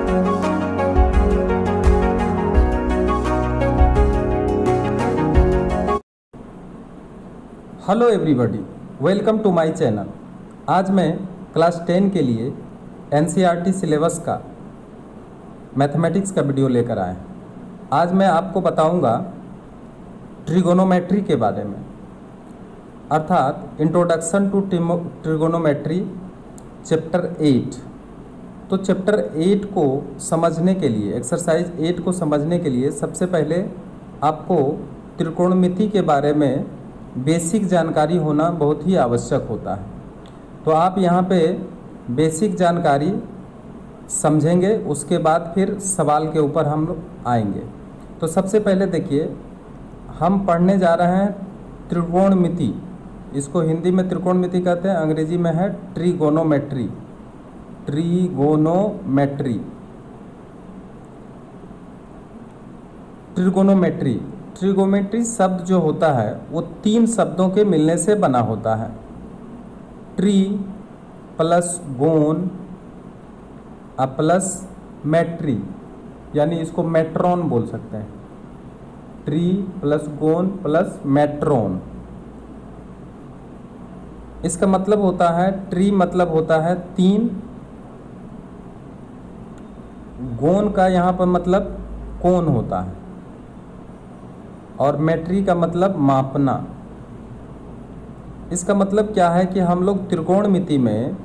Hello everybody, welcome to my channel. आज मैं class 10 के लिए एनसीईआरटी सिलेबस का मैथमेटिक्स का वीडियो लेकर आया। आज मैं आपको बताऊंगा ट्रिगोनोमेट्री के बारे में, अर्थात इंट्रोडक्शन टू ट्रिगोनोमेट्री चैप्टर 8। तो चैप्टर 8 को समझने के लिए, एक्सरसाइज 8 को समझने के लिए सबसे पहले आपको त्रिकोणमिति के बारे में बेसिक जानकारी होना बहुत ही आवश्यक होता है। तो आप यहाँ पे बेसिक जानकारी समझेंगे, उसके बाद फिर सवाल के ऊपर हम लोग आएंगे। तो सबसे पहले देखिए, हम पढ़ने जा रहे हैं त्रिकोणमिति। इसको हिंदी में त्रिकोणमिति कहते हैं, अंग्रेजी में है ट्रिगोनोमेट्री। ट्रिगोनोमेट्री ट्रिगोनोमेट्री ट्रिगोनोमेट्री शब्द जो होता है वो 3 शब्दों के मिलने से बना होता है। ट्री प्लस गोन प्लस मेट्री, यानी इसको मेट्रॉन बोल सकते हैं। ट्री प्लस गोन प्लस मेट्रॉन, इसका मतलब होता है, ट्री मतलब होता है 3, गोन का यहाँ पर मतलब कोण होता है, और मेट्री का मतलब मापना। इसका मतलब क्या है कि हम लोग त्रिकोणमिति में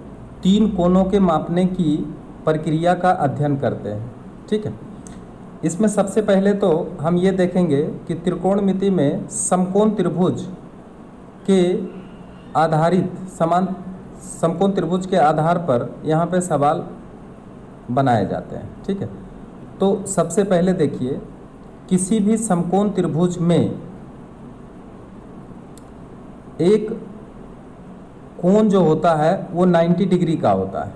3 कोणों के मापने की प्रक्रिया का अध्ययन करते हैं। ठीक है, इसमें सबसे पहले तो हम ये देखेंगे कि त्रिकोणमिति में समकोण त्रिभुज के आधारित समकोण त्रिभुज के आधार पर यहाँ पे सवाल बनाए जाते हैं। ठीक है, तो सबसे पहले देखिए, किसी भी समकोण त्रिभुज में एक कोण जो होता है वो 90 डिग्री का होता है।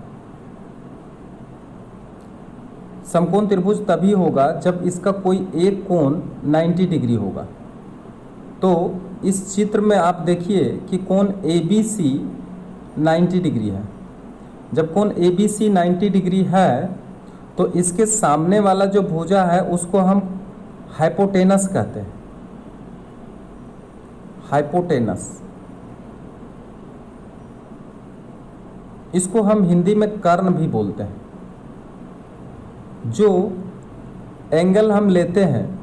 समकोण त्रिभुज तभी होगा जब इसका कोई एक कोण 90 डिग्री होगा। तो इस चित्र में आप देखिए कि कोण ABC 90 डिग्री है। जब कोण ABC 90 डिग्री है तो इसके सामने वाला जो भुजा है उसको हम हाइपोटेनस कहते हैं। हाइपोटेनस, इसको हम हिंदी में कर्ण भी बोलते हैं। जो एंगल हम लेते हैं,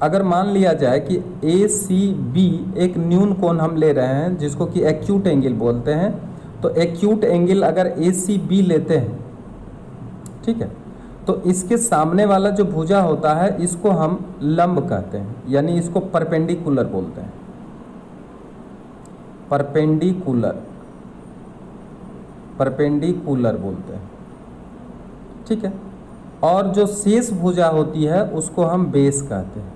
अगर मान लिया जाए कि ACB एक न्यून कोण हम ले रहे हैं जिसको कि एक्यूट एंगल बोलते हैं, तो एक्यूट एंगल अगर ACB लेते हैं, ठीक है, तो इसके सामने वाला जो भुजा होता है इसको हम लंब कहते हैं, यानी इसको परपेंडिकुलर बोलते हैं। परपेंडिकुलर बोलते हैं। ठीक है, और जो शेष भुजा होती है उसको हम बेस कहते हैं।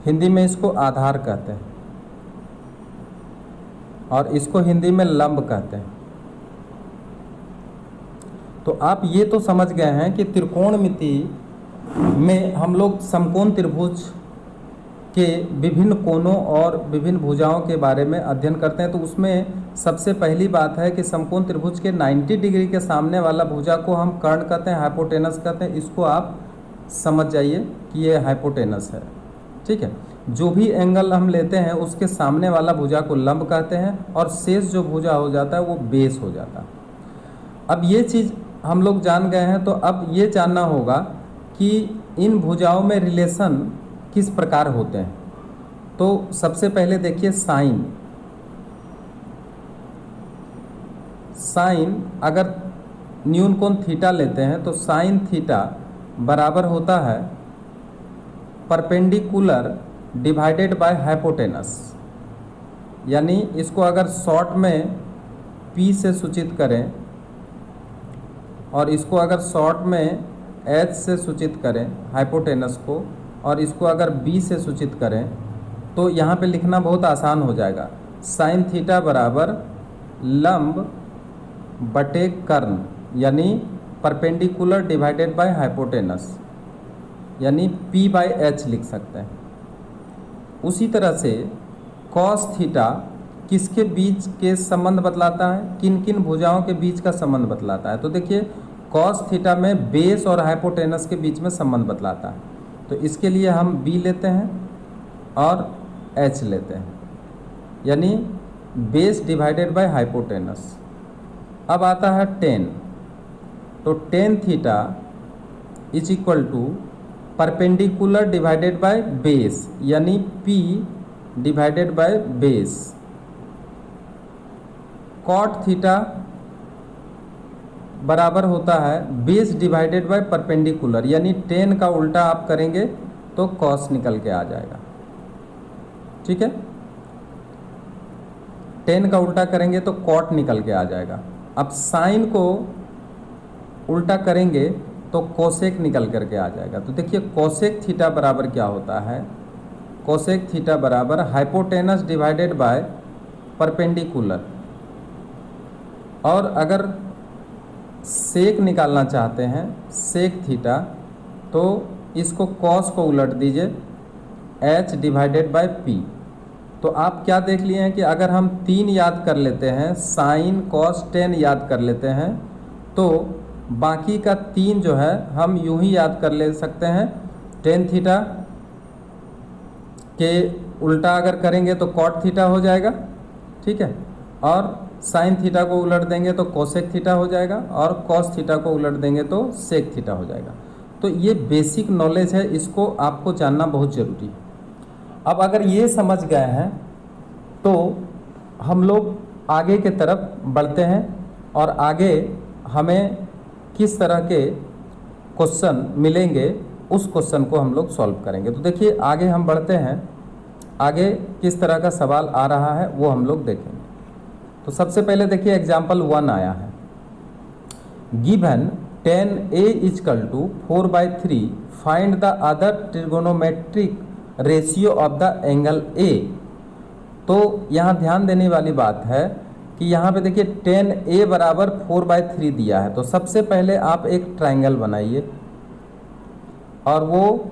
हिंदी में इसको आधार कहते हैं और इसको हिंदी में लंब कहते हैं। तो आप ये तो समझ गए हैं कि त्रिकोणमिति में हम लोग समकोण त्रिभुज के विभिन्न कोणों और विभिन्न भुजाओं के बारे में अध्ययन करते हैं। तो उसमें सबसे पहली बात है कि समकोण त्रिभुज के 90 डिग्री के सामने वाला भुजा को हम कर्ण कहते हैं, हाइपोटेनस कहते हैं। इसको आप समझ जाइए कि ये हाइपोटेनस है। ठीक है, जो भी एंगल हम लेते हैं उसके सामने वाला भुजा को लंब कहते हैं और शेष जो भुजा हो जाता है वो बेस हो जाता है। अब ये चीज़ हम लोग जान गए हैं, तो अब ये जानना होगा कि इन भुजाओं में रिलेशन किस प्रकार होते हैं। तो सबसे पहले देखिए साइन अगर न्यून कोण थीटा लेते हैं तो साइन थीटा बराबर होता है परपेंडिकुलर डिवाइडेड बाय हाइपोटेनस। यानी इसको अगर शॉर्ट में P से सूचित करें और इसको अगर शॉर्ट में H से सूचित करें हाइपोटेनस को, और इसको अगर B से सूचित करें, तो यहाँ पे लिखना बहुत आसान हो जाएगा। साइन थीटा बराबर लंब बटे कर्ण, यानी परपेंडिकुलर डिवाइडेड बाय हाइपोटेनस, यानी P/H लिख सकते हैं। उसी तरह से कॉस थीटा किसके बीच के संबंध बतलाता है, किन किन भुजाओं के बीच का संबंध बतलाता है। तो देखिए कॉस थीटा में बेस और हाइपोटेनस के बीच में संबंध बतलाता है। तो इसके लिए हम बी लेते हैं और एच लेते हैं, यानी बेस डिवाइडेड बाय हाइपोटेनस। अब आता है टेन, तो tan theta is equal to perpendicular divided by base, यानी P divided by base. Cot theta बराबर होता है बेस डिवाइडेड बाय परपेंडिकुलर, यानी टेन का उल्टा आप करेंगे तो कॉस निकल के आ जाएगा। ठीक है, टेन का उल्टा करेंगे तो कॉट निकल के आ जाएगा। अब साइन को उल्टा करेंगे तो कोसेक निकल करके आ जाएगा। तो देखिए कोसेक थीटा बराबर क्या होता है, कोसेक थीटा बराबर हाइपोटेनस डिवाइडेड बाय परपेंडिकुलर। और अगर सेक निकालना चाहते हैं, सेक थीटा, तो इसको कॉस को उलट दीजिए, एच डिवाइडेड बाय पी। तो आप क्या देख लिए हैं कि अगर हम 3 याद कर लेते हैं, साइन कॉस टेन याद कर लेते हैं, तो बाकी का 3 जो है हम यूं ही याद कर ले सकते हैं। टेन थीटा के उल्टा अगर करेंगे तो कॉट थीटा हो जाएगा, ठीक है, और साइन थीटा को उलट देंगे तो कोसेक थीटा हो जाएगा, और कॉस थीटा को उलट देंगे तो सेक थीटा हो जाएगा। तो ये बेसिक नॉलेज है, इसको आपको जानना बहुत ज़रूरी है। अब अगर ये समझ गए हैं तो हम लोग आगे के तरफ बढ़ते हैं, और आगे हमें किस तरह के क्वेश्चन मिलेंगे उस क्वेश्चन को हम लोग सॉल्व करेंगे। तो देखिए आगे हम बढ़ते हैं, आगे किस तरह का सवाल आ रहा है वो हम लोग देखेंगे। तो सबसे पहले देखिए एग्जाम्पल 1 आया है, given 10a is equal to 4/3 find the other trigonometric ratio of the angle A. तो यहाँ ध्यान देने वाली बात है कि यहाँ पे देखिए 10a बराबर 4/3 दिया है। तो सबसे पहले आप एक ट्रायंगल बनाइए, और वो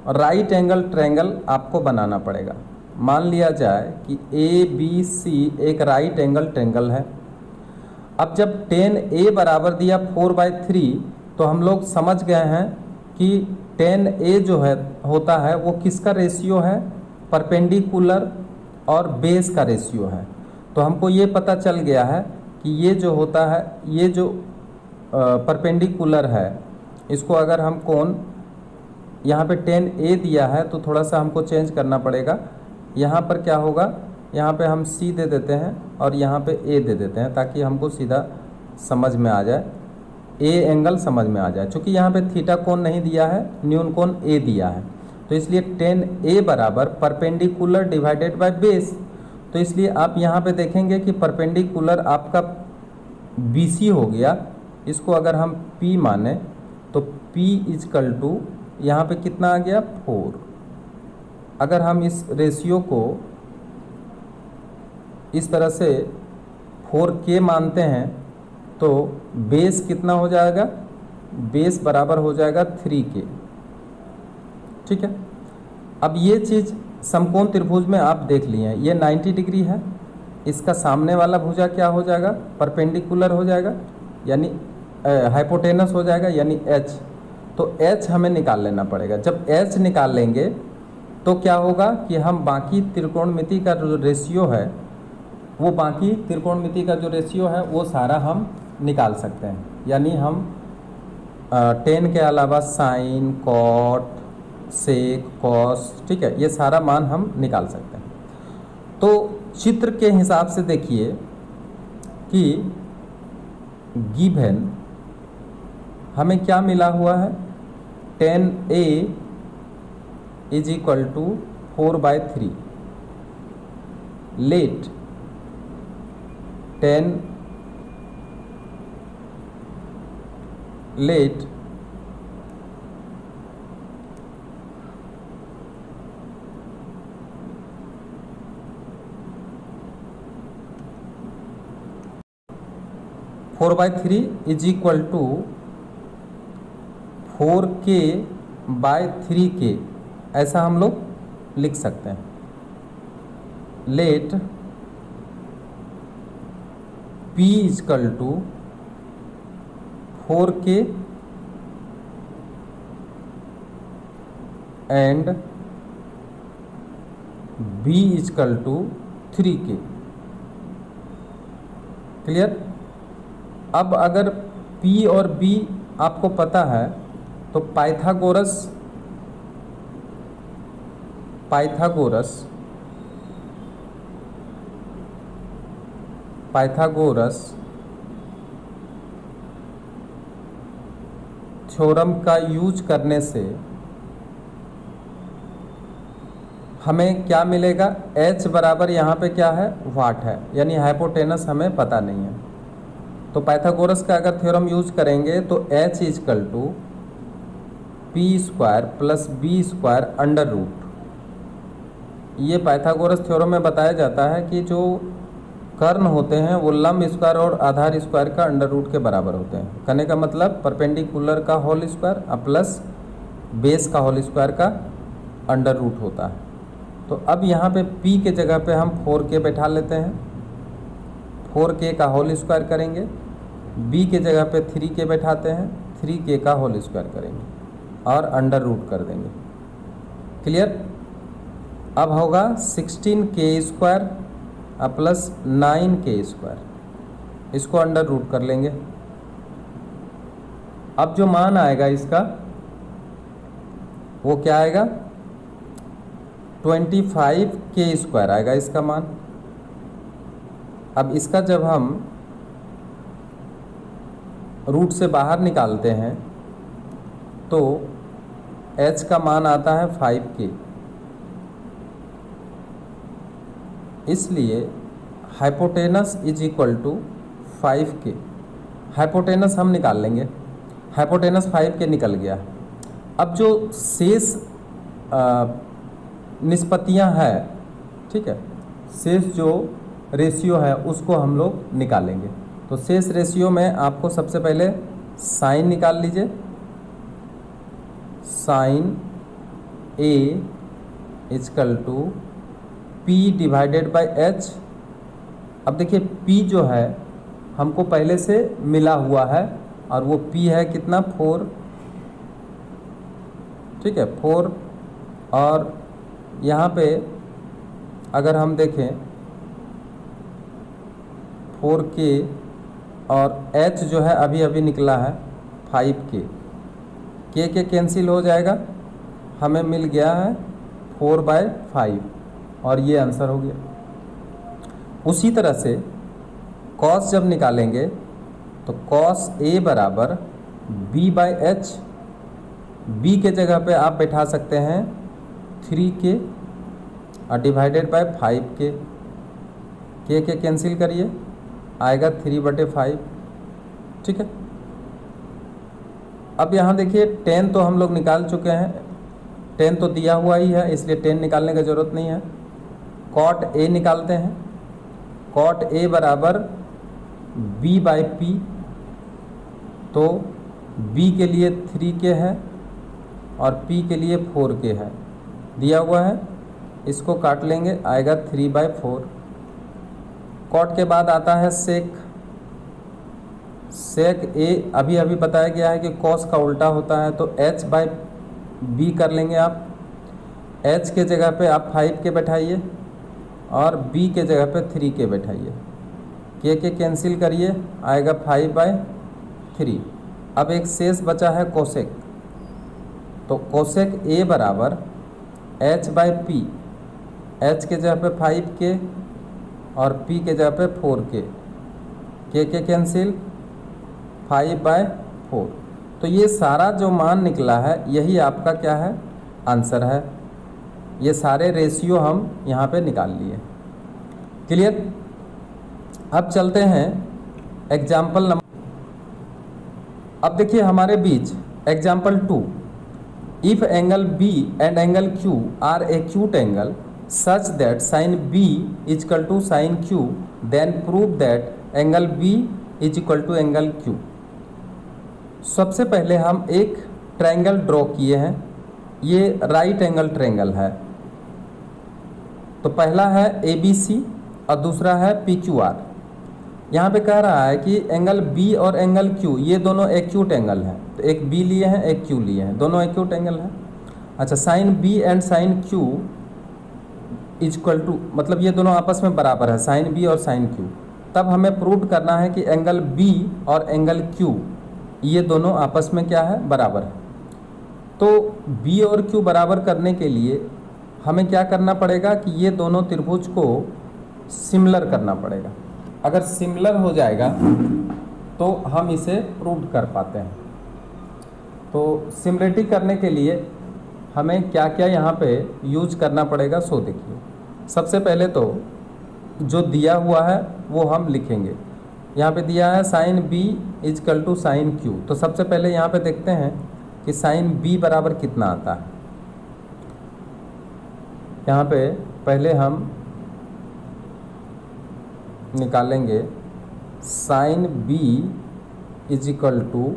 राइट एंगल ट्रायंगल आपको बनाना पड़ेगा। मान लिया जाए कि ABC एक राइट एंगल ट्रायंगल है। अब जब 10a बराबर दिया 4/3, तो हम लोग समझ गए हैं कि 10a जो है होता है वो किसका रेशियो है, परपेंडिकुलर और बेस का रेशियो है। तो हमको ये पता चल गया है कि ये जो होता है, ये जो परपेंडिकुलर है, इसको अगर हम कोण यहाँ पे 10a दिया है तो थोड़ा सा हमको चेंज करना पड़ेगा। यहाँ पर क्या होगा, यहाँ पे हम C दे देते हैं और यहाँ पे A दे देते हैं, ताकि हमको सीधा समझ में आ जाए, A एंगल समझ में आ जाए। चूँकि यहाँ पे थीटा कोण नहीं दिया है, न्यून कोण A दिया है, तो इसलिए 10a बराबर परपेंडिकुलर डिवाइडेड बाय बेस। तो इसलिए आप यहाँ पे देखेंगे कि परपेंडिकुलर आपका BC हो गया, इसको अगर हम P माने तो P इजकल टू यहाँ पे कितना आ गया 4। अगर हम इस रेशियो को इस तरह से 4K मानते हैं तो बेस कितना हो जाएगा, बेस बराबर हो जाएगा 3K। ठीक है, अब ये चीज़ समकोण त्रिभुज में आप देख लिए हैं, ये 90 डिग्री है, इसका सामने वाला भुजा क्या हो जाएगा, परपेंडिकुलर हो जाएगा, यानी हाइपोटेनस हो जाएगा, यानी H। तो H हमें निकाल लेना पड़ेगा। जब H निकाल लेंगे तो क्या होगा कि हम बाकी त्रिकोणमिति का जो रेशियो है, वो बाकी त्रिकोणमिति का जो रेशियो है वो सारा हम निकाल सकते हैं। यानी हम 10 के अलावा साइन, कॉट, सेक, कॉस, ठीक है, ये सारा मान हम निकाल सकते हैं। तो चित्र के हिसाब से देखिए कि गिवन हमें क्या मिला हुआ है, 10a is equal to 4/3। Let 4/3 is equal to 4K/3K, ऐसा हम लोग लिख सकते हैं। Let P is equal to 4k and b equal to 3k। Clear. अब अगर p और b आपको पता है तो पाइथागोरस थ्योरम का यूज करने से हमें क्या मिलेगा, h बराबर यहाँ पे क्या है, वाट है, यानी हाइपोटेनस हमें पता नहीं है। तो पाइथागोरस का अगर थ्योरम यूज करेंगे तो h equal to P square plus B square under root. ये पाइथागोरस थ्योरम में बताया जाता है कि जो कर्ण होते हैं वो लंब स्क्वायर और आधार स्क्वायर का अंडर रूट के बराबर होते हैं। कहने का मतलब परपेंडिकुलर का होल स्क्वायर प्लस बेस का होल स्क्वायर का अंडर रूट होता है। तो अब यहाँ पे p के जगह पे हम 4k बैठा लेते हैं, 4k का होल स्क्वायर करेंगे, b के जगह पे 3k बैठाते हैं, 3k का होल स्क्वायर करेंगे और अंडर रूट कर देंगे। क्लियर। अब होगा 16k square plus 9k square, इसको अंडर रूट कर लेंगे। अब जो मान आएगा इसका वो क्या आएगा, 25k स्क्वायर आएगा इसका मान। अब इसका जब हम रूट से बाहर निकालते हैं तो h का मान आता है 5k, इसलिए hypotenuse is equal to 5k। Hypotenuse हम निकाल लेंगे, हाइपोटेनस 5k निकल गया। अब जो शेष निष्पत्तियां हैं, ठीक है, शेष जो रेशियो है उसको हम लोग निकालेंगे। तो शेष रेशियो में आपको सबसे पहले साइन निकाल लीजिए, sine a equal to p divided by h। अब देखिए p जो है हमको पहले से मिला हुआ है और वो p है कितना, 4, ठीक है, 4। और यहाँ पे अगर हम देखें 4k और h जो है अभी अभी निकला है 5k, k के कैंसिल हो जाएगा, हमें मिल गया है 4/5 और ये आंसर हो गया। उसी तरह से cos जब निकालेंगे तो cos a बराबर b/h, b के जगह पे आप बैठा सकते हैं 3k और डिवाइडेड बाय 5k, k के कैंसिल करिए आएगा 3/5, ठीक है। अब यहाँ देखिए 10 तो हम लोग निकाल चुके हैं, 10 तो दिया हुआ ही है इसलिए 10 निकालने की ज़रूरत नहीं है। cot a निकालते हैं, cot a बराबर b/p, तो b के लिए 3k है और p के लिए 4k है, दिया हुआ है, इसको काट लेंगे आएगा 3/4। cot के बाद आता है sec a, अभी अभी बताया गया है कि cos का उल्टा होता है, तो h/b कर लेंगे आप। h के जगह पे आप 5k बैठाइए और b के जगह पे 3k बैठाइए, k के कैंसिल करिए आएगा 5/3। अब एक शेष बचा है कोसेक, तो कोसेक a बराबर h/p, h के जगह पे 5k और p के जगह पे 4k, k के कैंसिल 5/4। तो ये सारा जो मान निकला है यही आपका क्या है, आंसर है। ये सारे रेशियो हम यहाँ पे निकाल लिए। क्लियर। अब चलते हैं एग्जाम्पल नंबर। अब देखिए हमारे बीच example 2, if angle B and angle Q are acute angle such that sine B is equal to sine Q, then prove that angle B is equal to angle Q। सबसे पहले हम एक triangle draw किए हैं, ये right angle triangle है। तो पहला है ABC और दूसरा है PQR। यहाँ पे कह रहा है कि एंगल बी और एंगल क्यू ये दोनों एक्यूट एंगल हैं, तो एक बी लिए हैं एक क्यू लिए हैं, दोनों एक्यूट एंगल हैं। अच्छा, sine B and sine Q is equal to, मतलब ये दोनों आपस में बराबर है, साइन बी और साइन क्यू। तब हमें प्रूव करना है कि एंगल बी और एंगल क्यू ये दोनों आपस में क्या है, बराबर है। तो बी और क्यू बराबर करने के लिए हमें क्या करना पड़ेगा कि ये दोनों त्रिभुज को सिमिलर करना पड़ेगा। अगर सिमिलर हो जाएगा तो हम इसे प्रूव कर पाते हैं। तो सिमिलरिटी करने के लिए हमें क्या क्या यहाँ पे यूज करना पड़ेगा, सो देखिए। सबसे पहले तो जो दिया हुआ है वो हम लिखेंगे। यहाँ पे दिया है sine B is equal to sine Q, तो सबसे पहले यहाँ पे देखते हैं कि साइन बी बराबर कितना आता है। यहाँ पे पहले हम निकालेंगे sine B is equal to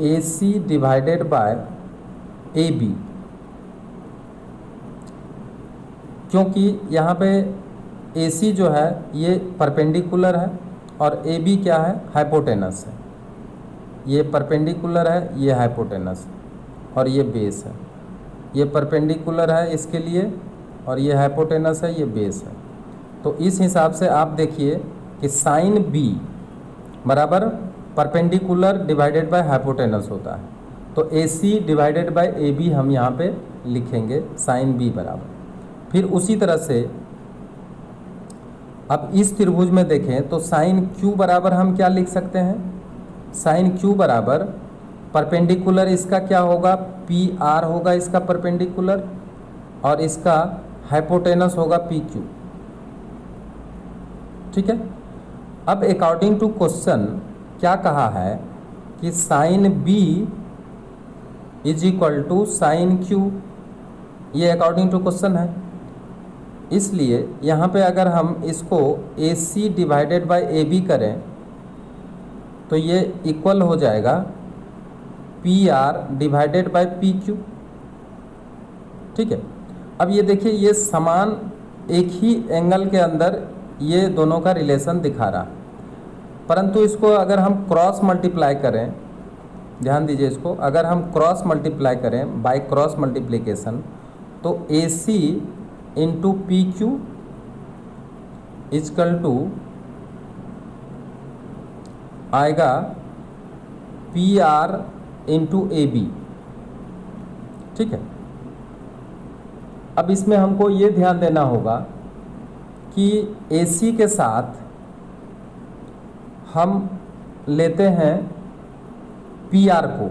A C divided by A B, क्योंकि यहाँ पे ए सी जो है ये परपेंडिकुलर है और ए बी क्या है, हाइपोटेनस है। ये परपेंडिकुलर है, ये हाइपोटेनस और ये बेस है। ये परपेंडिकुलर है इसके लिए और ये हाइपोटेनस है, ये बेस है। तो इस हिसाब से आप देखिए कि साइन बी बराबर परपेंडिकुलर डिवाइडेड बाय हाइपोटेनस होता है। तो A C divided by A B हम यहाँ पे लिखेंगे साइन बी बराबर। फिर उसी तरह से अब इस त्रिभुज में देखें तो साइन क्यू बराबर हम क्या लिख सकते हैं, साइन क्यू बराबर परपेंडिकुलर इसका क्या होगा, पी आर होगा इसका परपेंडिकुलर, और इसका हाइपोटेनस होगा पी क्यू। ठीक है। अब अकॉर्डिंग टू क्वेश्चन क्या कहा है कि sine B is equal to sine Q, ये अकॉर्डिंग टू क्वेश्चन है। इसलिए यहाँ पे अगर हम इसको A C divided by A B करें तो ये इक्वल हो जाएगा P R divided by P Q. ठीक है। अब ये देखिए ये समान एक ही एंगल के अंदर ये दोनों का रिलेशन दिखा रहा, परंतु इसको अगर हम क्रॉस मल्टीप्लाई करें, ध्यान दीजिए इसको, अगर हम क्रॉस मल्टीप्लाई करें बाय क्रॉस मल्टीप्लिकेशन तो A C into P Q is equal to आएगा P R into A B. ठीक है। अब इसमें हमको ये ध्यान देना होगा कि ए सी के साथ हम लेते हैं पी आर को,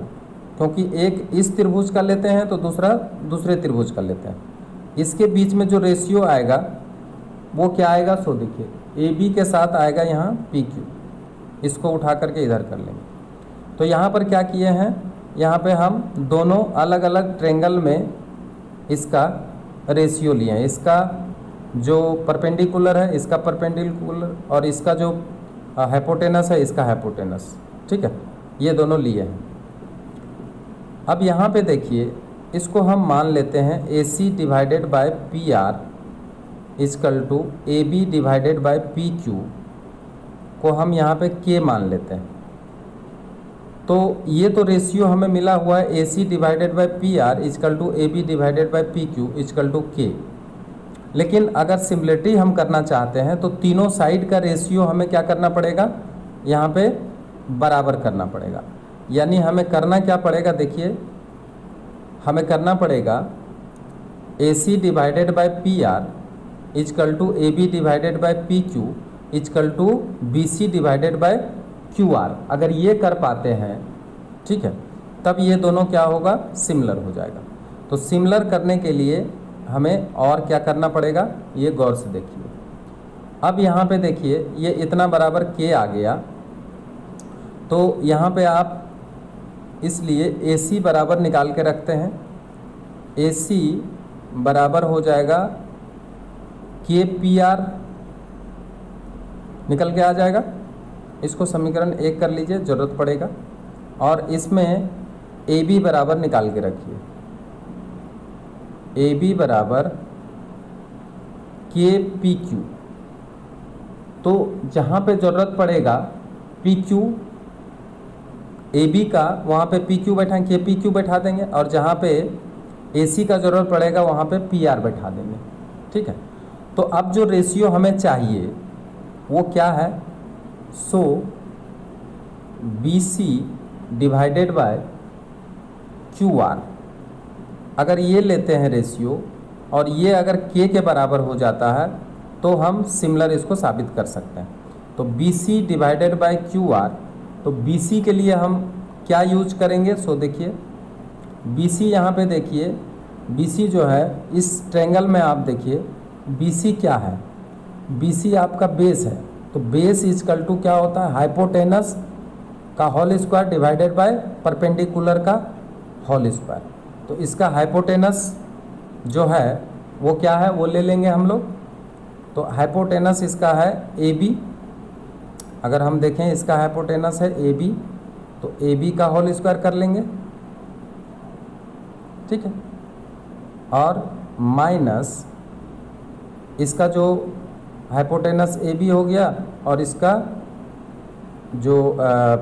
क्योंकि एक इस त्रिभुज का लेते हैं तो दूसरा दूसरे त्रिभुज का लेते हैं। इसके बीच में जो रेशियो आएगा वो क्या आएगा, सो देखिए ए बी के साथ आएगा यहाँ पी क्यू, इसको उठा करके इधर कर लेंगे। तो यहाँ पर क्या किए हैं, यहाँ पे हम दोनों अलग अलग ट्रेंगल में इसका रेशियो लिए हैं। इसका जो परपेंडिकुलर है इसका परपेंडिकुलर और इसका जो हाइपोटेनस है इसका हाइपोटेनस। ठीक है, ये दोनों लिए हैं। अब यहाँ पे देखिए इसको हम मान लेते हैं A C divided by P R is equal to A B divided by P Q को हम यहाँ पे के मान लेते हैं। तो ये तो रेशियो हमें मिला हुआ है A C divided by P R is equal to A B divided by P Q is equal to k. लेकिन अगर सिमिलरिटी हम करना चाहते हैं तो तीनों साइड का रेशियो हमें क्या करना पड़ेगा, यहाँ पे बराबर करना पड़ेगा। यानी हमें करना क्या पड़ेगा, देखिए हमें करना पड़ेगा A C divided by P R is equal to A B divided by P Q is equal to B C divided by Q R. अगर ये कर पाते हैं, ठीक है, तब ये दोनों क्या होगा, सिमिलर हो जाएगा। तो सिमिलर करने के लिए हमें और क्या करना पड़ेगा, ये गौर से देखिए। अब यहाँ पे देखिए ये इतना बराबर के आ गया, तो यहाँ पे आप इसलिए ए सी बराबर निकाल के रखते हैं। ए सी बराबर हो जाएगा के पी आर, निकल के आ जाएगा। इसको समीकरण 1 कर लीजिए, ज़रूरत पड़ेगा। और इसमें ए बी बराबर निकाल के रखिए, ए बी बराबर के पी क्यू। तो जहाँ पे ज़रूरत पड़ेगा पी क्यू ए बी का, वहाँ पे पी क्यू बैठाएंगे, पी क्यू बैठा देंगे, और जहाँ पे ए सी का ज़रूरत पड़ेगा वहाँ पे पी आर बैठा देंगे। ठीक है, तो अब जो रेशियो हमें चाहिए वो क्या है, so B C divided by Q R. अगर ये लेते हैं रेशियो और ये अगर के बराबर हो जाता है तो हम सिमिलर इसको साबित कर सकते हैं। तो B C divided by Q R, तो बी सी के लिए हम क्या यूज करेंगे, सो देखिए बी सी यहाँ पे देखिए, बी सी जो है इस ट्रायंगल में आप देखिए बी सी क्या है, बी सी आपका बेस है। तो बेस इजकल टू क्या होता है, हाइपोटेनस का whole square divided by perpendicular का होल स्क्वायर। तो इसका हाइपोटेनस जो है वो क्या है, वो ले लेंगे हम लोग। तो हाइपोटेनस इसका है ए बी, अगर हम देखें इसका हाइपोटेनस है ए बी, तो ए बी का होल स्क्वायर कर लेंगे। ठीक है, और माइनस इसका जो हाइपोटेनस ए बी हो गया और इसका जो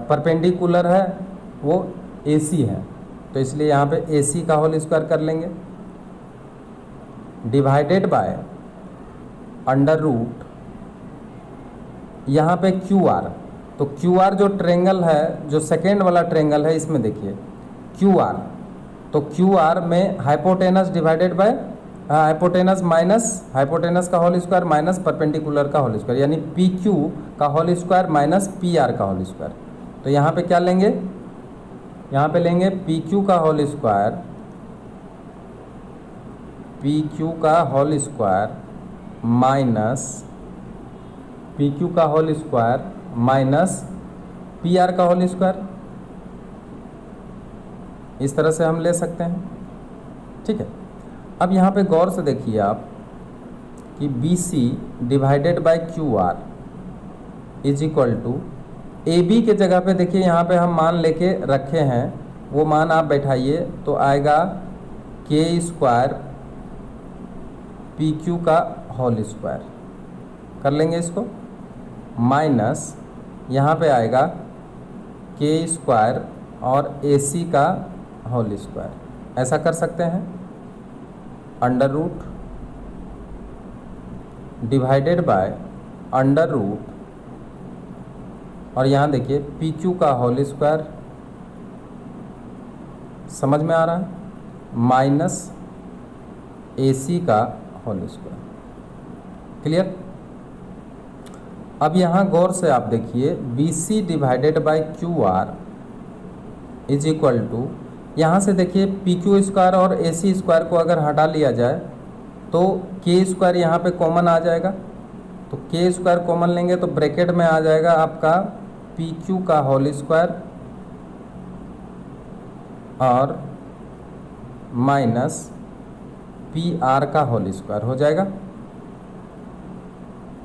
परपेंडिकुलर है वो ए सी है, तो इसलिए यहाँ पे ए सी का होल स्क्वायर कर लेंगे डिवाइडेड बाय अंडर रूट यहाँ पे क्यू आर। तो क्यू आर जो ट्रेंगल है, जो सेकेंड वाला ट्रेंगल है, इसमें देखिए क्यू आर, तो क्यू आर में hypotenuse divided by hypotenuse minus hypotenuse का होल स्क्वायर माइनस परपेंडिकुलर का होल स्क्वायर, यानी पी क्यू का whole square minus P R का होल स्क्वायर। तो यहाँ पे क्या लेंगे, यहाँ पे लेंगे पी क्यू का होल स्क्वायर, पी क्यू का whole square minus P Q का whole square minus P R का होल स्क्वायर, इस तरह से हम ले सकते हैं। ठीक है, अब यहाँ पे गौर से देखिए आप कि B C divided by Q R is equal to A B के जगह पे देखिए यहाँ पे हम मान लेके रखे हैं, वो मान आप बैठाइए तो आएगा के स्क्वायर पी क्यू का होल स्क्वायर, कर लेंगे इसको, माइनस यहाँ पे आएगा के स्क्वायर और ए सी का होल स्क्वायर, ऐसा कर सकते हैं, under root divided by under root, और यहाँ देखिए पी क्यू का होल स्क्वायर, समझ में आ रहा है, माइनस ए सी का होल स्क्वायर। क्लियर। अब यहाँ गौर से आप देखिए B C divided by Q R is equal to, यहाँ से देखिए पी क्यू स्क्वायर और ए सी स्क्वायर को अगर हटा लिया जाए तो के स्क्वायर यहाँ पे कॉमन आ जाएगा, तो के स्क्वायर कॉमन लेंगे तो ब्रैकेट में आ जाएगा आपका पी क्यू का होल स्क्वायर और माइनस पी आर का होल स्क्वायर हो जाएगा।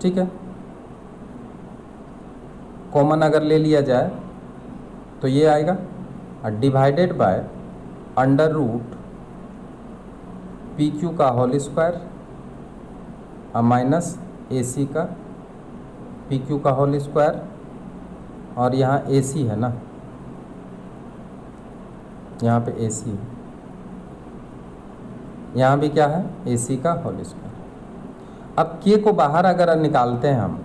ठीक है, कॉमन अगर ले लिया जाए तो ये आएगा, और divided by under root P Q का होल स्क्वायर और माइनस ए सी का पी क्यू का होल स्क्वायर, और यहाँ ए सी है ना, यहाँ पे ए सी है, यहाँ भी क्या है ए सी का होल स्क्वायर। अब के को बाहर अगर निकालते हैं हम,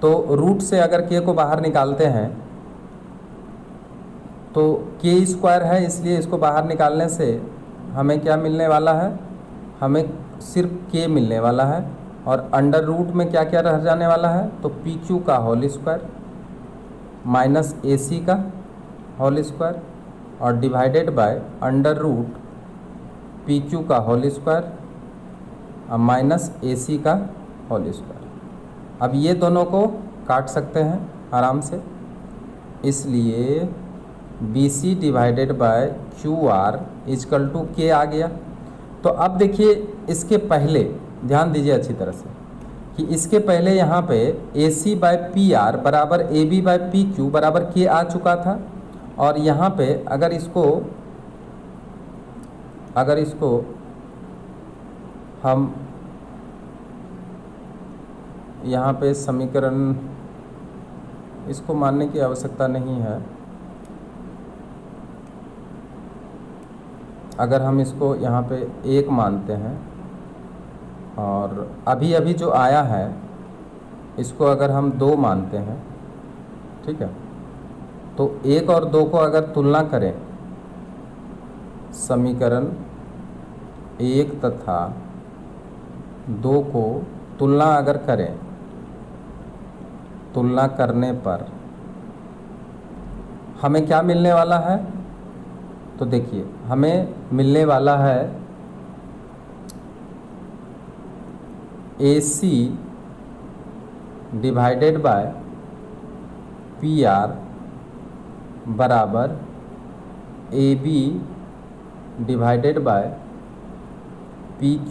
तो रूट से अगर के को बाहर निकालते हैं तो के स्क्वायर है, इसलिए इसको बाहर निकालने से हमें क्या मिलने वाला है, हमें सिर्फ के मिलने वाला है, और अंडर रूट में क्या क्या रह जाने वाला है, तो पी क्यू का whole square minus A C का होल स्क्वायर और divided by under root P Q का होल स्क्वायर और माइनस ए सी का होल स्क्वायर। अब ये दोनों को काट सकते हैं आराम से, इसलिए B C divided by Q R is equal to K आ गया। तो अब देखिए इसके पहले ध्यान दीजिए अच्छी तरह से कि इसके पहले यहाँ पे A C by P R बराबर A B by P Q बराबर के आ चुका था, और यहाँ पे अगर इसको हम यहाँ पे समीकरण इसको मानने की आवश्यकता नहीं है। अगर हम इसको यहाँ पे 1 मानते हैं और अभी अभी जो आया है इसको अगर हम 2 मानते हैं, ठीक है, तो 1 और 2 को अगर तुलना करें, समीकरण 1 तथा 2 को तुलना अगर करें, तुलना करने पर हमें क्या मिलने वाला है? तो देखिए हमें मिलने वाला है AC डिवाइडेड बाय PR बराबर AB divided by PQ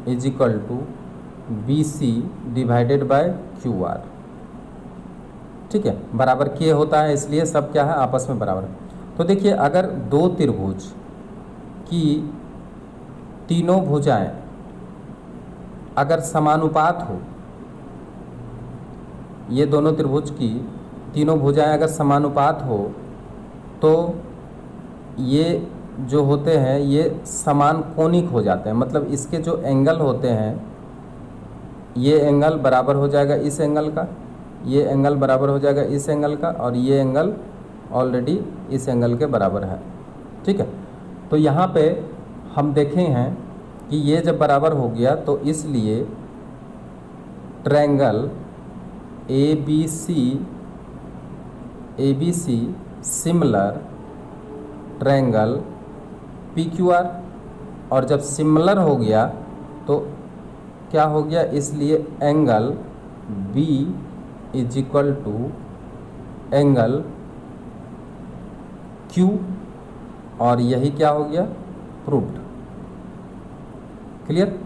is equal to BC divided by QR। ठीक है, बराबर के होता है, इसलिए सब क्या है, आपस में बराबर है। तो देखिए अगर 2 त्रिभुज की तीनों भुजाएं अगर समानुपात हो, ये दोनों त्रिभुज की तीनों भुजाएं अगर समानुपात हो, तो ये जो होते हैं ये समान कोणिक हो जाते हैं। मतलब इसके जो एंगल होते हैं, ये एंगल बराबर हो जाएगा इस एंगल का, ये एंगल बराबर हो जाएगा इस एंगल का, और ये एंगल ऑलरेडी इस एंगल के बराबर है। ठीक है, तो यहाँ पे हम देखे हैं कि ये जब बराबर हो गया तो इसलिए triangle ABC similar triangle PQR, और जब सिमिलर हो गया तो क्या हो गया, इसलिए angle B is equal to angle Q, और यही क्या हो गया, प्रूव्ड। क्लियर।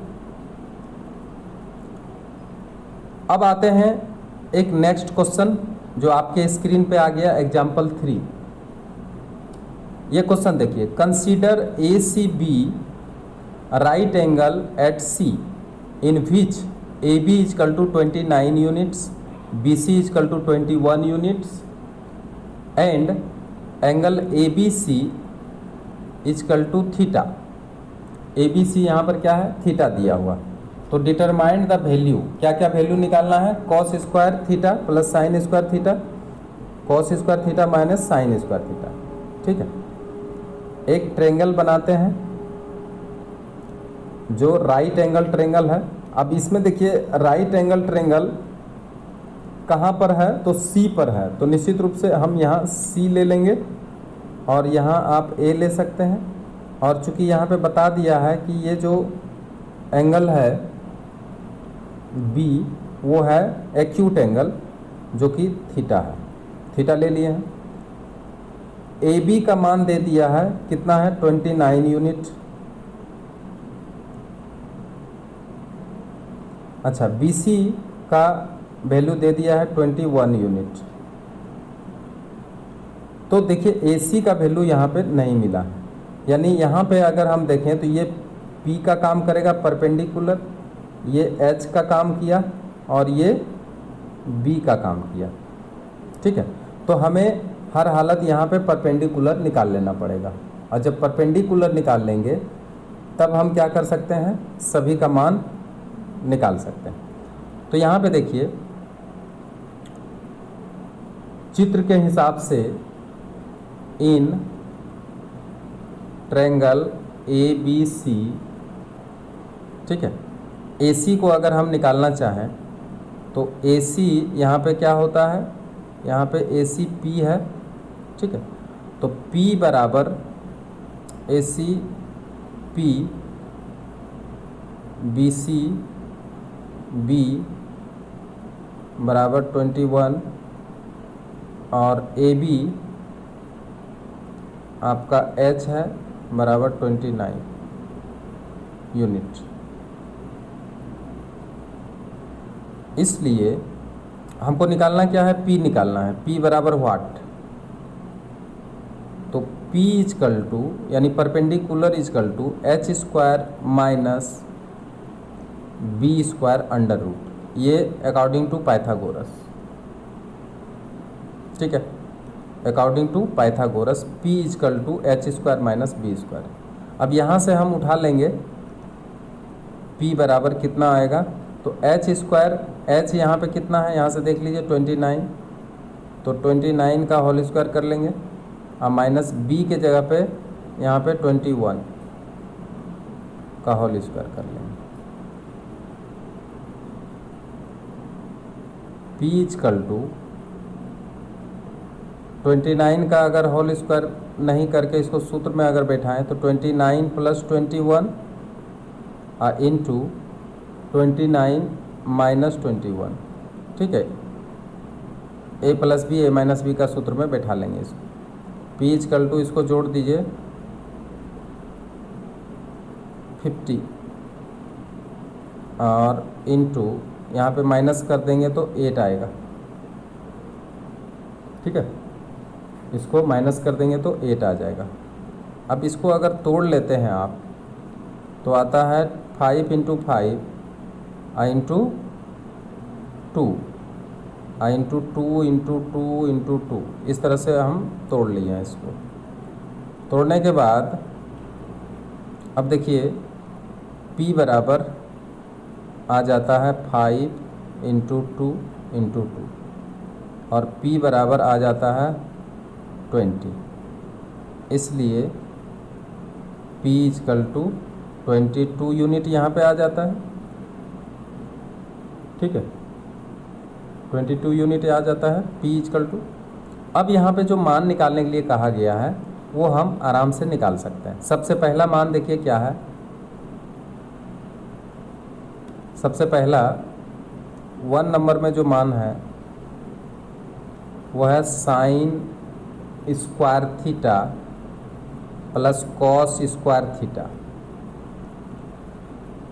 अब आते हैं एक नेक्स्ट क्वेश्चन जो आपके स्क्रीन पे आ गया, एग्जाम्पल 3। ये क्वेश्चन देखिए, consider ACB right angle at C in which AB is equal to 29 units, BC is equal to 21 units and angle ABC is equal to theta. ABC यहाँ पर क्या है, थीटा दिया हुआ। तो डिटरमाइंड द वैल्यू, क्या क्या वैल्यू निकालना है, cos square theta plus sign square theta, cos square theta minus sine square theta. ठीक है, एक ट्रेंगल बनाते हैं जो राइट एंगल ट्रेंगल है। अब इसमें देखिए राइट एंगल ट्रेंगल कहाँ पर है, तो C पर है, तो निश्चित रूप से हम यहाँ C ले लेंगे और यहाँ आप A ले सकते हैं। और चूंकि यहाँ पे बता दिया है कि ये जो एंगल है B वो है एक्यूट एंगल जो कि थीटा है, थीटा ले लिए हैं। AB का मान दे दिया है, कितना है, 29 यूनिट। अच्छा, BC का वैल्यू दे दिया है 21 यूनिट। तो देखिए AC का वैल्यू यहाँ पे नहीं मिला है, यानी यहाँ पे अगर हम देखें तो ये P का काम करेगा परपेंडिकुलर, ये H का काम किया और ये B का काम किया। ठीक है, तो हमें हर हालत यहाँ पे परपेंडिकुलर निकाल लेना पड़ेगा, और जब परपेंडिकुलर निकाल लेंगे तब हम क्या कर सकते हैं, सभी का मान निकाल सकते हैं। तो यहाँ पे देखिए चित्र के हिसाब से इन ट्रायंगल ABC, ठीक है, AC को अगर हम निकालना चाहें तो AC यहाँ पे क्या होता है, यहाँ पे AC P है। ठीक है, तो P बराबर AC P BC B बराबर 21 और AB आपका H है बराबर 29 यूनिट। इसलिए हमको निकालना क्या है, P निकालना है। P बराबर व्हाट, तो P इजकल टू यानी perpendicular is equal to H square minus B square under root. ये अकॉर्डिंग टू पाइथागोरस, ठीक है, according to Pythagoras p is equal to H square minus B square. अब यहाँ से हम उठा लेंगे p बराबर कितना आएगा, तो एच स्क्वायर, एच यहाँ पे कितना है, यहाँ से देख लीजिए 29, तो 29 का होल स्क्वायर कर लेंगे, और माइनस b के जगह पे यहाँ पे 21 का होल स्क्वायर कर लेंगे। p इजकल टू 29 का अगर होल स्क्वायर नहीं करके इसको सूत्र में अगर बैठाएं तो 29 प्लस 21 इंटू 29 माइनस 21, ठीक है, a plus B a minus B का सूत्र में बैठा लेंगे इसको। p इजकल टू इसको जोड़ दीजिए 50 और इंटू यहाँ पे माइनस कर देंगे तो 8 आएगा, ठीक है, इसको माइनस कर देंगे तो 8 आ जाएगा। अब इसको अगर तोड़ लेते हैं आप तो आता है 5 into 5 into 2 into 2 into 2 into 2, इस तरह से हम तोड़ लिए हैं इसको। तोड़ने के बाद अब देखिए p बराबर आ जाता है 5 इंटू 2 इंटू 2 और p बराबर आ जाता है 20, इसलिए p इजकल टू 22 यूनिट यहाँ पे आ जाता है, ठीक है, 22 यूनिट आ जाता है p इजकल टू। अब यहाँ पे जो मान निकालने के लिए कहा गया है वो हम आराम से निकाल सकते हैं। सबसे पहला मान देखिए क्या है, सबसे पहला 1 नंबर में जो मान है वो है sine square theta plus cos square theta.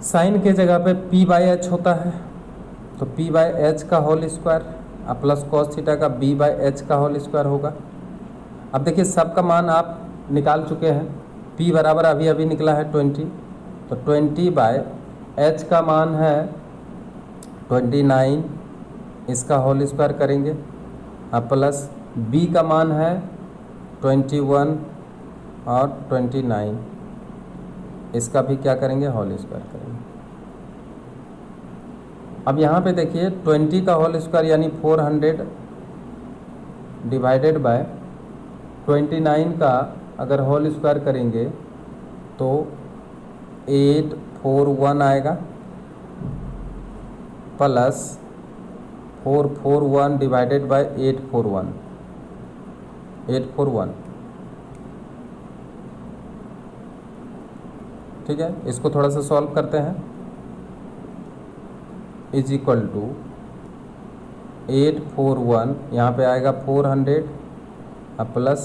Sine के जगह पे p बाई एच होता है, तो p बाई एच का होल स्क्वायर और प्लस कॉस थीटा का b बाई एच का होल स्क्वायर होगा। अब देखिए सबका मान आप निकाल चुके हैं, p बराबर अभी अभी निकला है 20, तो 20 बाय h का मान है 29, इसका होल स्क्वायर करेंगे, और प्लस b का मान है 21 और 29, इसका भी क्या करेंगे, होल स्क्वायर करेंगे। अब यहाँ पे देखिए 20 का होल स्क्वायर यानी 400 डिवाइडेड बाय 29 का अगर होल स्क्वायर करेंगे तो 841 आएगा, प्लस 441 डिवाइडेड बाय 841, ठीक है। इसको थोड़ा सा सॉल्व करते हैं, इज इक्वल टू 841 यहाँ पे आएगा 400 प्लस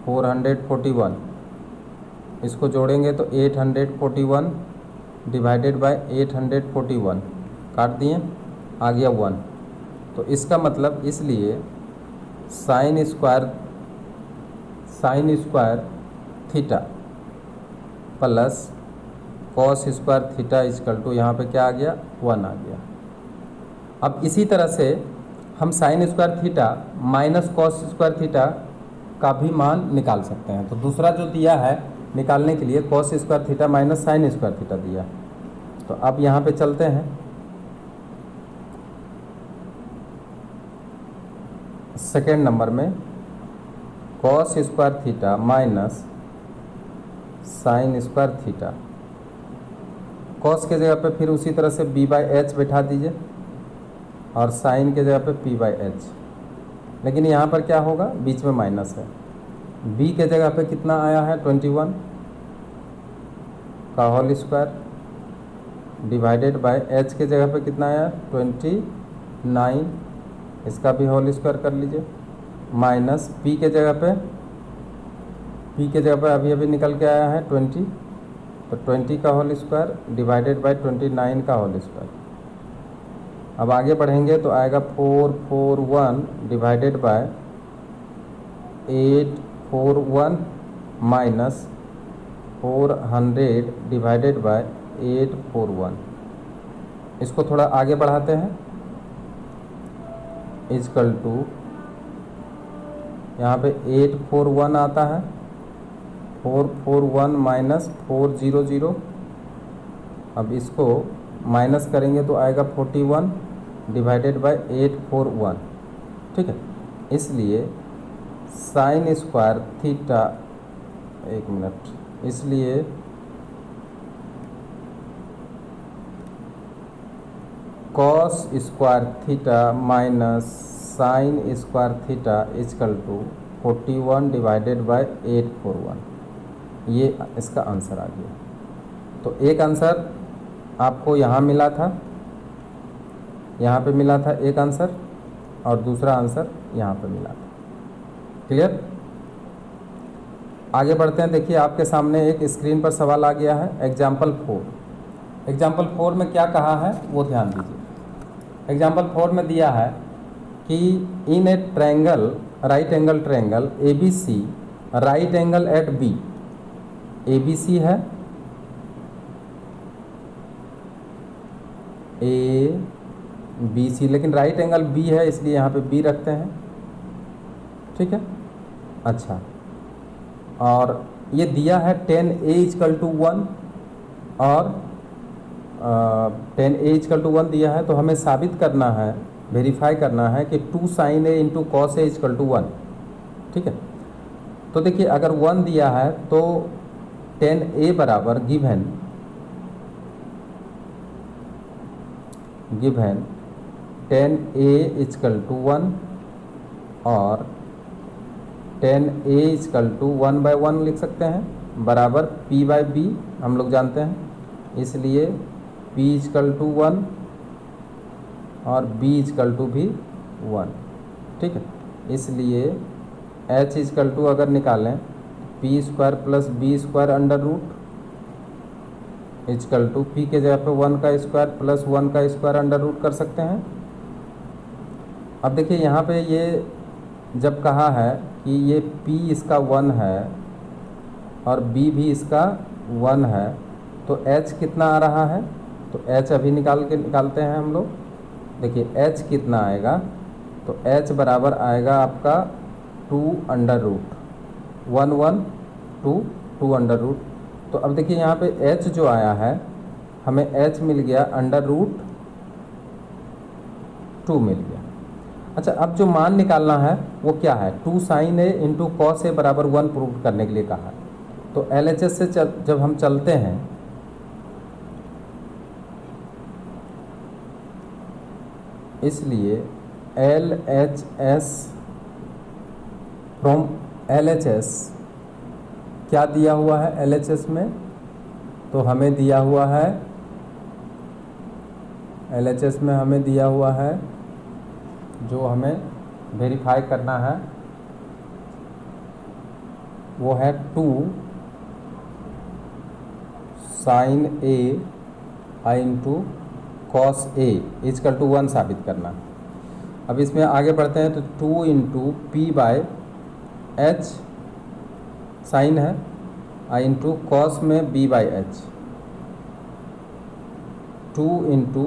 441, इसको जोड़ेंगे तो 841 डिवाइडेड बाय 841, काट दिए, आ गया 1। तो इसका मतलब इसलिए sine square theta plus cos square theta is equal to यहाँ पे क्या आ गया, 1 आ गया। अब इसी तरह से हम sign square theta minus cos square theta का भी मान निकाल सकते हैं। तो दूसरा जो दिया है निकालने के लिए cos square theta minus sine square theta दिया, तो अब यहाँ पे चलते हैं, सेकेंड नंबर में cos square theta minus sine square theta, cos के जगह पे फिर उसी तरह से b बाई एच बैठा दीजिए और साइन के जगह पे p बाई एच, लेकिन यहाँ पर क्या होगा, बीच में माइनस है, b के जगह पे कितना आया है 21 का whole square divided by h के जगह पे कितना आया 29, इसका भी होल स्क्वायर कर लीजिए, माइनस p के जगह पे अभी अभी निकल के आया है 20, तो 20 का होल स्क्वायर डिवाइडेड बाय 29 का होल स्क्वायर। अब आगे बढ़ेंगे तो आएगा 441 divided by 841 minus 400 divided by 841, इसको थोड़ा आगे बढ़ाते हैं, इजकल टू यहाँ पे 841 आता है, 441 माइनस 400। अब इसको माइनस करेंगे तो आएगा 41 डिवाइडेड बाय 841, ठीक है। इसलिए साइन स्क्वायर थीटा, एक मिनट, इसलिए cos square theta minus sine square theta is equal to 41 divided by 841, ये इसका आंसर आ गया। तो एक आंसर आपको यहाँ मिला था, यहाँ पे मिला था एक आंसर, और दूसरा आंसर यहाँ पे मिला था। क्लियर? आगे बढ़ते हैं। देखिए आपके सामने एक स्क्रीन पर सवाल आ गया है, एग्जाम्पल 4। एग्जाम्पल 4 में क्या कहा है वो ध्यान दीजिए। एग्जाम्पल 4 में दिया है कि in a triangle, right angle triangle ABC, right angle at B, ABC है, ABC, लेकिन राइट एंगल B है इसलिए यहाँ पे B रखते हैं, ठीक है। अच्छा, और ये दिया है 10A इजकल टू 1 और 10A इजकल टू 1 दिया है, तो हमें साबित करना है, वेरीफाई करना है कि 2 sin A into cos A is equal to 1, ठीक है। तो देखिए अगर 1 दिया है तो 10A बराबर गिवन 10A इजकल टू 1 और 10A इजकल टू 1/1 लिख सकते हैं, बराबर P/B हम लोग जानते हैं, इसलिए P इजकल टू 1 और B इजकल टू भी 1, ठीक है। इसलिए H इजकल टू अगर निकालें P square plus B square under root is equal to P के जगह पे 1 का स्क्वायर प्लस 1 का स्क्वायर अंडर रूट कर सकते हैं। अब देखिए यहाँ पे ये जब कहा है कि ये P इसका 1 है और B भी इसका 1 है, तो H कितना आ रहा है, तो H अभी निकालते हैं हम लोग। देखिए H कितना आएगा, तो H बराबर आएगा आपका 2 अंडर रूट 1 1 2 2 अंडर रूट। तो अब देखिए यहाँ पे H जो आया है, हमें H मिल गया अंडर रूट 2 मिल गया। अच्छा, अब जो मान निकालना है वो क्या है, 2 sin A into cos A बराबर 1 प्रूव करने के लिए कहा है। तो LHS से जब हम चलते हैं, इसलिए LHS फ्रॉम LHS क्या दिया हुआ है LHS में, तो हमें दिया हुआ है LHS में हमें दिया हुआ है, जो हमें वेरीफाई करना है वो है 2 sin A into cos A is equal to 1 साबित करना। अब इसमें आगे बढ़ते हैं, तो 2 इंटू P/H साइन है, I इंटू कॉस में B/H, 2 इंटू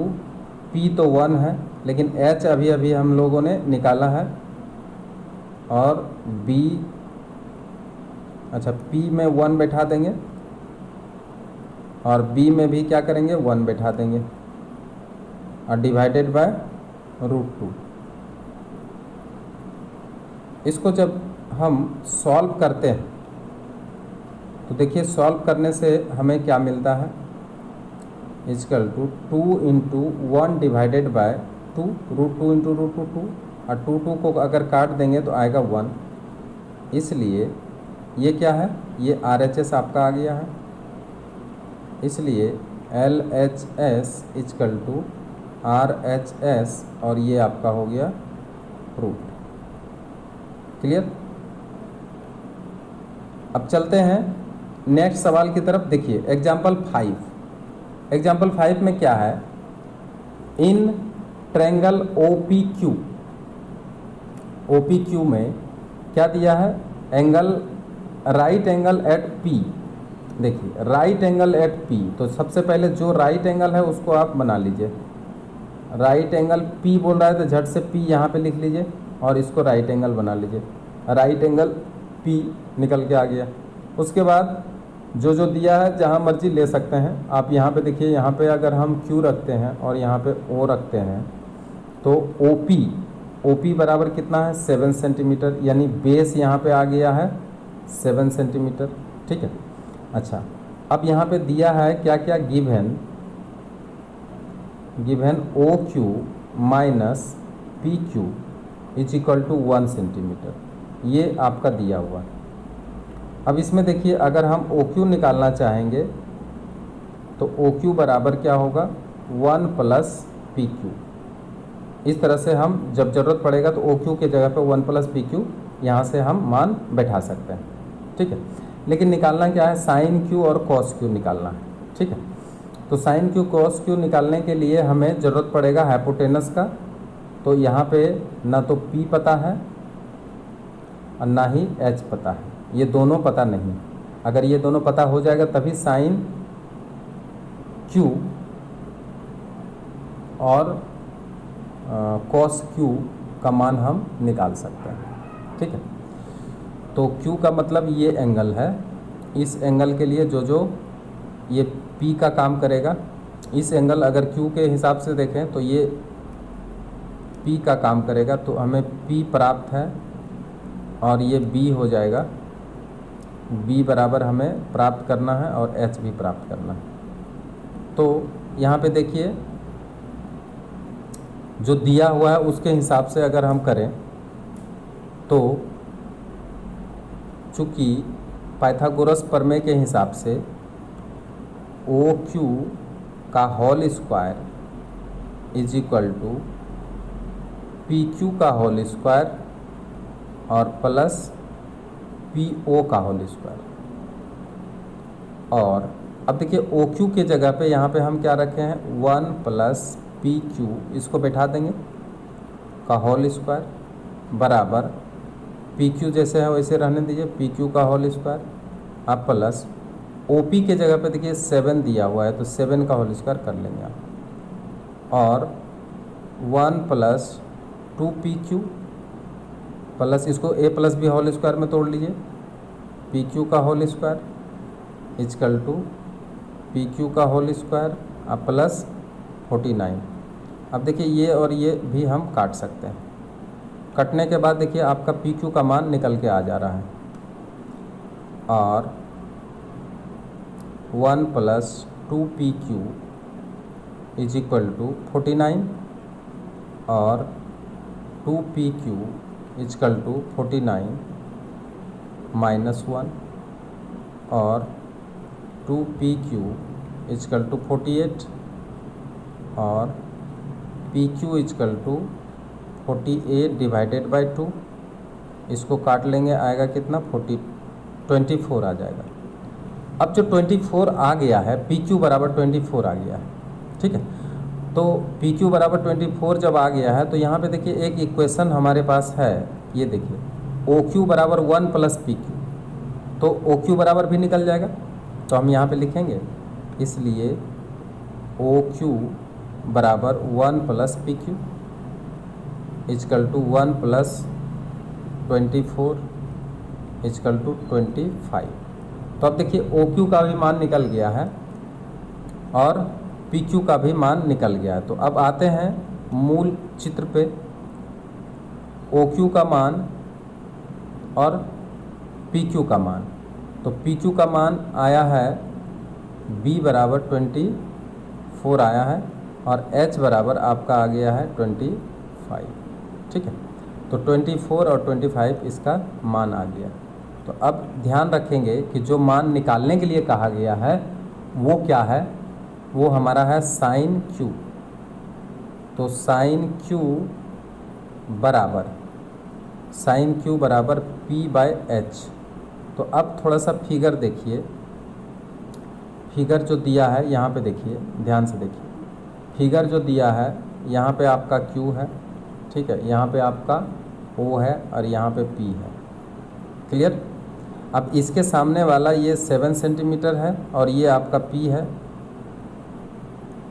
P तो 1 है, लेकिन H अभी अभी हम लोगों ने निकाला है, और B, अच्छा P में 1 बैठा देंगे और B में भी क्या करेंगे 1 बैठा देंगे और डिवाइडेड बाय √2। इसको जब हम सॉल्व करते हैं तो देखिए सॉल्व करने से हमें क्या मिलता है, is equal to 2 into 1 divided by 2 √2 into √2 और 2 को अगर काट देंगे तो आएगा 1। इसलिए ये क्या है, ये RHS आपका आ गया है, इसलिए LHS इजकल टू RHS और ये आपका हो गया प्रूफ। क्लियर? अब चलते हैं नेक्स्ट सवाल की तरफ। देखिए एग्जाम्पल 5। एग्जाम्पल 5 में क्या है, इन ट्रायंगल OPQ में क्या दिया है, angle right angle at P। देखिए राइट एंगल एट P, तो सबसे पहले जो राइट एंगल है उसको आप बना लीजिए, राइट एंगल पी बोल रहा है तो झट से पी यहाँ पे लिख लीजिए और इसको राइट एंगल बना लीजिए। राइट एंगल पी निकल के आ गया। उसके बाद जो जो दिया है जहाँ मर्जी ले सकते हैं आप। यहाँ पे देखिए, यहाँ पे अगर हम क्यू रखते हैं और यहाँ पे ओ रखते हैं तो ओ पी बराबर कितना है 7 सेंटीमीटर, यानी बेस यहाँ पे आ गया है 7 सेंटीमीटर। ठीक है। अच्छा, अब यहाँ पे दिया है क्या क्या, given O Q minus P Q is equal to 1 centimetre, ये आपका दिया हुआ है। अब इसमें देखिए, अगर हम ओ क्यू निकालना चाहेंगे तो ओ क्यू बराबर क्या होगा 1 प्लस पी क्यू। इस तरह से हम जब ज़रूरत पड़ेगा तो ओ क्यू के जगह पे 1 प्लस पी क्यू यहाँ से हम मान बैठा सकते हैं। ठीक है। लेकिन निकालना क्या है, साइन क्यू और कॉस क्यू निकालना है। ठीक है। तो साइन क्यू कॉस क्यू निकालने के लिए हमें ज़रूरत पड़ेगा हाइपोटेनस का। तो यहाँ पे ना तो पी पता है और ना ही एच पता है, ये दोनों पता नहीं। अगर ये दोनों पता हो जाएगा तभी साइन क्यू और कॉस क्यू का मान हम निकाल सकते हैं। ठीक है। तो क्यू का मतलब ये एंगल है, इस एंगल के लिए जो ये पी का काम करेगा, इस एंगल अगर क्यू के हिसाब से देखें तो ये पी का काम करेगा। तो हमें पी प्राप्त है और ये बी हो जाएगा, बी बराबर हमें प्राप्त करना है और एच भी प्राप्त करना है। तो यहाँ पे देखिए, जो दिया हुआ है उसके हिसाब से अगर हम करें तो चूँकि पाइथागोरस प्रमेय के हिसाब से ओ क्यू का whole square is equal to P Q का होल स्क्वायर और प्लस पी ओ का होल स्क्वायर। और अब देखिए, ओ क्यू के जगह पे यहाँ पे हम क्या रखे हैं 1 प्लस पी क्यू, इसको बैठा देंगे का होल स्क्वायर बराबर पी क्यू जैसे है वैसे रहने दीजिए, पी क्यू का होल स्क्वायर आप प्लस ओ पी के जगह पे देखिए 7 दिया हुआ है तो 7 का होल स्क्वायर कर लेंगे आप। और 1 प्लस 2 पी क्यू प्लस इसको A plus B whole square में तोड़ लीजिए, पी क्यू का whole square is equal to P Q का होल स्क्वायर आप प्लस 49। अब देखिए, ये और ये भी हम काट सकते हैं। कटने के बाद देखिए आपका पी क्यू का मान निकल के आ जा रहा है और 1 plus 2 P Q is equal to 49 और 2 P Q is equal to 49 minus 1 और 2 पी क्यू इजकल टू 48 और P Q is equal to 48 divided by 2, इसको काट लेंगे आएगा कितना 24 आ जाएगा। अब जो 24 आ गया है, पी क्यू बराबर 24 आ गया है। ठीक है। तो पी क्यू बराबर 24 जब आ गया है तो यहाँ पे देखिए एक इक्वेशन हमारे पास है, ये देखिए ओ क्यू बराबर 1 प्लस पी क्यू, तो ओ क्यू बराबर भी निकल जाएगा। तो हम यहाँ पे लिखेंगे, इसलिए ओ क्यू बराबर 1 plus P Q is equal to 1 plus 24 is equal to 25। तो अब देखिए ओ क्यू का भी मान निकल गया है और पी क्यू का भी मान निकल गया है। तो अब आते हैं मूल चित्र पे। ओ क्यू का मान और पी क्यू का मान, तो पी क्यू का मान आया है बी बराबर 24 आया है और एच बराबर आपका आ गया है 25। ठीक है। तो 24 और 25 इसका मान आ गया। तो अब ध्यान रखेंगे कि जो मान निकालने के लिए कहा गया है वो क्या है, वो हमारा है साइन क्यू। तो साइन क्यू बराबर पी बाय एच। तो अब थोड़ा सा फिगर देखिए, फिगर जो दिया है यहाँ पे देखिए, ध्यान से देखिए, फिगर जो दिया है यहाँ पे आपका क्यू है, ठीक है, यहाँ पे आपका ओ है और यहाँ पे पी है। क्लियर। अब इसके सामने वाला ये 7 सेंटीमीटर है और ये आपका पी है,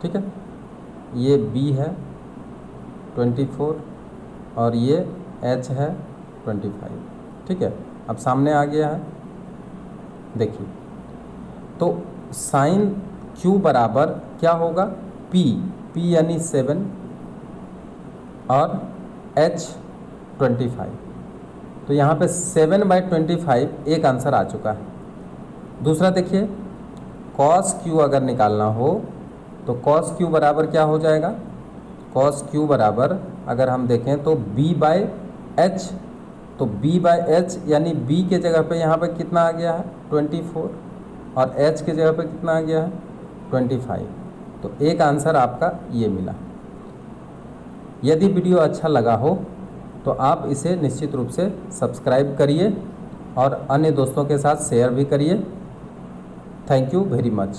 ठीक है, ये बी है 24 और ये h है 25। ठीक है, अब सामने आ गया है। देखिए तो साइन q बराबर क्या होगा, p यानी 7 और h 25। तो यहाँ पे 7/25 एक आंसर आ चुका है। दूसरा देखिए, cos q अगर निकालना हो तो cos q बराबर क्या हो जाएगा, cos q बराबर अगर हम देखें तो b/h। तो b/h यानी b के जगह पे यहाँ पे कितना आ गया है 24 और h के जगह पे कितना आ गया है 25। तो एक आंसर आपका ये मिला। यदि वीडियो अच्छा लगा हो तो आप इसे निश्चित रूप से सब्सक्राइब करिए और अन्य दोस्तों के साथ शेयर भी करिए। Thank you very much.